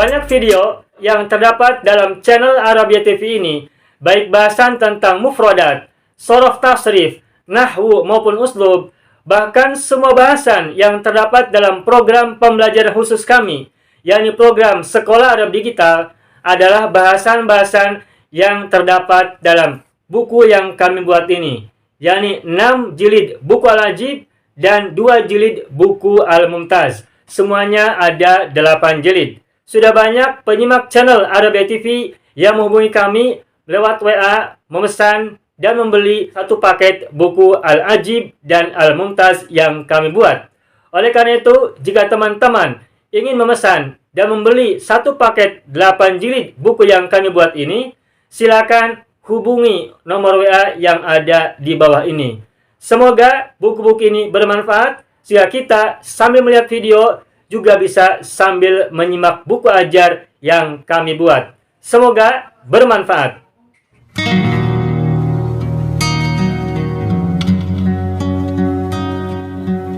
Banyak video yang terdapat dalam channel Arabia TV ini, baik bahasan tentang mufradat, sorof tasrif, nahwu maupun uslub, bahkan semua bahasan yang terdapat dalam program pembelajaran khusus kami, yakni program Sekolah Arab Digital, adalah bahasan-bahasan yang terdapat dalam buku yang kami buat ini, yakni 6 jilid buku Al-Ajib dan 2 jilid buku Al-Mumtaz. Semuanya ada 8 jilid. Sudah banyak penyimak channel Arabia TV yang menghubungi kami lewat WA, memesan dan membeli satu paket buku Al-Ajib dan Al-Mumtaz yang kami buat. Oleh karena itu, jika teman-teman ingin memesan dan membeli satu paket 8 jilid buku yang kami buat ini, silakan hubungi nomor WA yang ada di bawah ini. Semoga buku-buku ini bermanfaat sehingga kita sambil melihat video juga bisa sambil menyimak buku ajar yang kami buat. Semoga bermanfaat.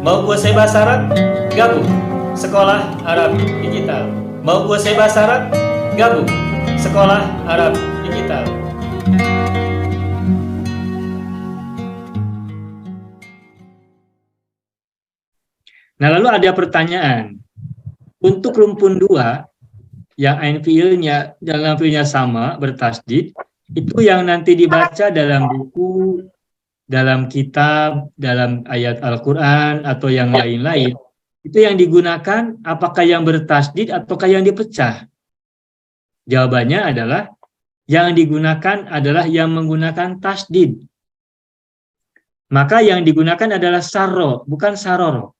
Mau kuasai bahasa Arab? Gabung Sekolah Arab Digital. Mau kuasai bahasa Arab? Gabung Sekolah Arab Digital. Nah, lalu ada pertanyaan. Untuk rumpun 2 yang ain fiilnya dalam fiilnya sama bertasdid, itu yang nanti dibaca dalam buku, dalam kitab, dalam ayat Al-Qur'an atau yang lain-lain, itu yang digunakan apakah yang bertasdid ataukah yang dipecah? Jawabannya adalah yang digunakan adalah yang menggunakan tasdid. Maka yang digunakan adalah sarro, bukan saroro.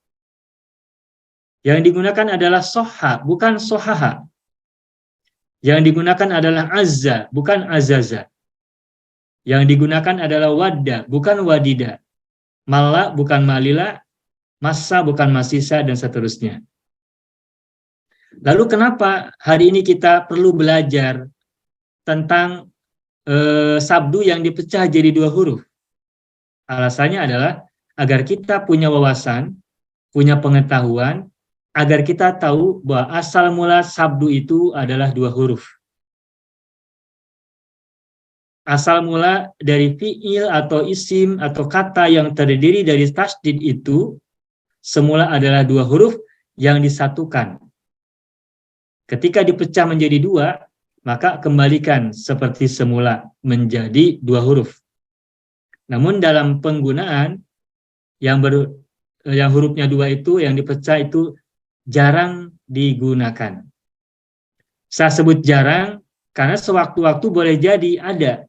Yang digunakan adalah soha, bukan sohaha. Yang digunakan adalah azza, bukan azaza. Yang digunakan adalah wadda, bukan wadida. Malla, bukan malila. Massa, bukan masisa, dan seterusnya. Lalu kenapa hari ini kita perlu belajar tentang sabdu yang dipecah jadi 2 huruf? Alasannya adalah agar kita punya wawasan, punya pengetahuan, agar kita tahu bahwa asal mula sabdu itu adalah 2 huruf. Asal mula dari fi'il atau isim atau kata yang terdiri dari tasdid itu semula adalah 2 huruf yang disatukan. Ketika dipecah menjadi 2, maka kembalikan seperti semula menjadi 2 huruf. Namun dalam penggunaan yang hurufnya 2 itu, yang dipecah itu jarang digunakan. Saya sebut jarang karena sewaktu-waktu boleh jadi ada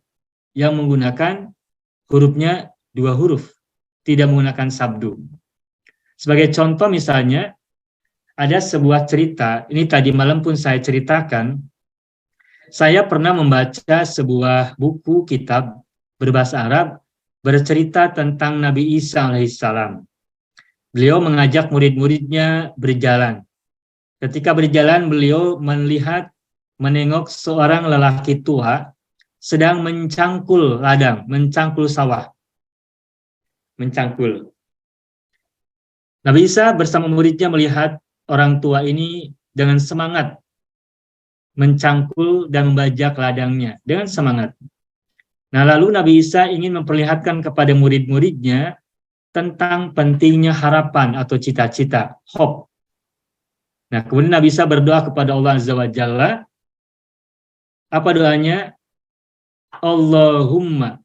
yang menggunakan hurufnya 2 huruf, tidak menggunakan sabdu. Sebagai contoh misalnya, ada sebuah cerita, ini tadi malam pun saya ceritakan, saya pernah membaca sebuah buku kitab berbahasa Arab bercerita tentang Nabi Isa alaihissalam. Beliau mengajak murid-muridnya berjalan. Ketika berjalan, beliau menengok seorang lelaki tua sedang mencangkul ladang, mencangkul sawah. Mencangkul. Nabi Isa bersama muridnya melihat orang tua ini dengan semangat mencangkul dan membajak ladangnya dengan semangat. Nah, lalu Nabi Isa ingin memperlihatkan kepada murid-muridnya tentang pentingnya harapan atau cita-cita, hope. Nah, kemudian Nabi Isa berdoa kepada Allah Azza wa Jalla. Apa doanya? Allahumma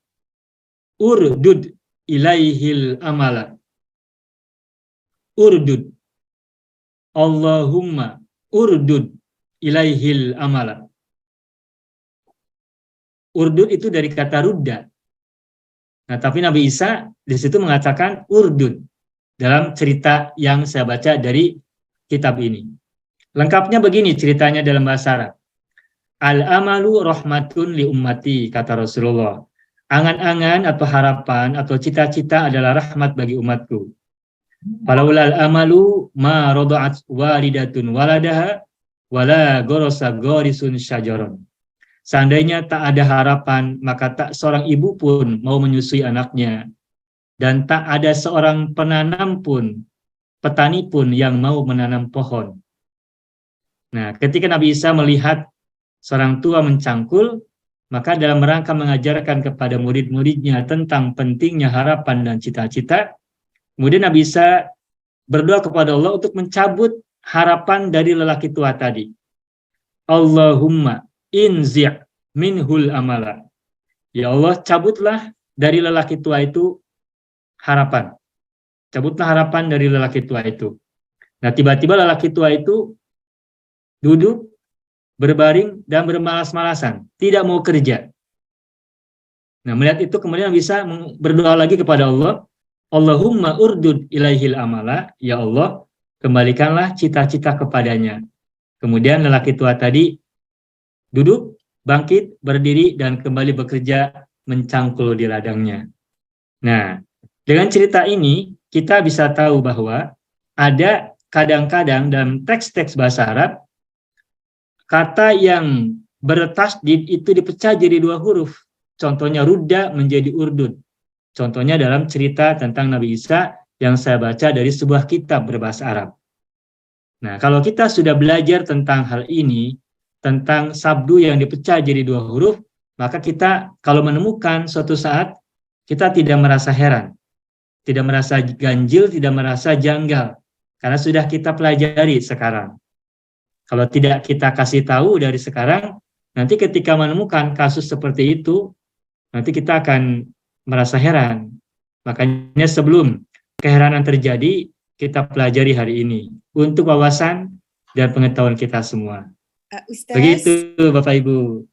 urdud ilaihil amala. Urdud. Allahumma urdud ilaihil amala. Urdud itu dari kata rudda. Nah, tapi Nabi Isa di situ mengatakan urdud dalam cerita yang saya baca dari kitab ini. Lengkapnya begini ceritanya dalam bahasa Arab. Al-amalu rahmatun li ummati, kata Rasulullah. Angan-angan atau harapan atau cita-cita adalah rahmat bagi umatku. Falaulal amalu ma rada'at walidatun waladaha wala gorosa gorisun syajaron. Seandainya tak ada harapan, maka tak seorang ibu pun mau menyusui anaknya. Dan tak ada seorang penanam pun, petani pun yang mau menanam pohon. Nah, ketika Nabi Isa melihat seorang tua mencangkul, maka dalam rangka mengajarkan kepada murid-muridnya tentang pentingnya harapan dan cita-cita, kemudian Nabi Isa berdoa kepada Allah untuk mencabut harapan dari lelaki tua tadi. Allahumma inzi' minhul amala. Ya Allah, cabutlah dari lelaki tua itu harapan. Cabutlah harapan dari lelaki tua itu. Nah, tiba-tiba lelaki tua itu duduk, berbaring, dan bermalas-malasan. Tidak mau kerja. Nah, melihat itu kemudian bisa berdoa lagi kepada Allah. Allahumma urdud ilaihil amala. Ya Allah, kembalikanlah cita-cita kepadanya. Kemudian lelaki tua tadi duduk, bangkit, berdiri, dan kembali bekerja mencangkul di ladangnya. Nah, dengan cerita ini, kita bisa tahu bahwa ada kadang-kadang dalam teks-teks bahasa Arab, kata yang bertasdid itu dipecah jadi 2 huruf. Contohnya rudda menjadi urdud. Contohnya dalam cerita tentang Nabi Isa yang saya baca dari sebuah kitab berbahasa Arab. Nah, kalau kita sudah belajar tentang hal ini, tentang sabdu yang dipecah jadi 2 huruf, maka kita kalau menemukan suatu saat, kita tidak merasa heran, tidak merasa ganjil, tidak merasa janggal, karena sudah kita pelajari sekarang. Kalau tidak kita kasih tahu dari sekarang, nanti ketika menemukan kasus seperti itu, nanti kita akan merasa heran. Makanya sebelum keheranan terjadi, kita pelajari hari ini untuk wawasan dan pengetahuan kita semua. Ustaz, Begitu Bapak Ibu.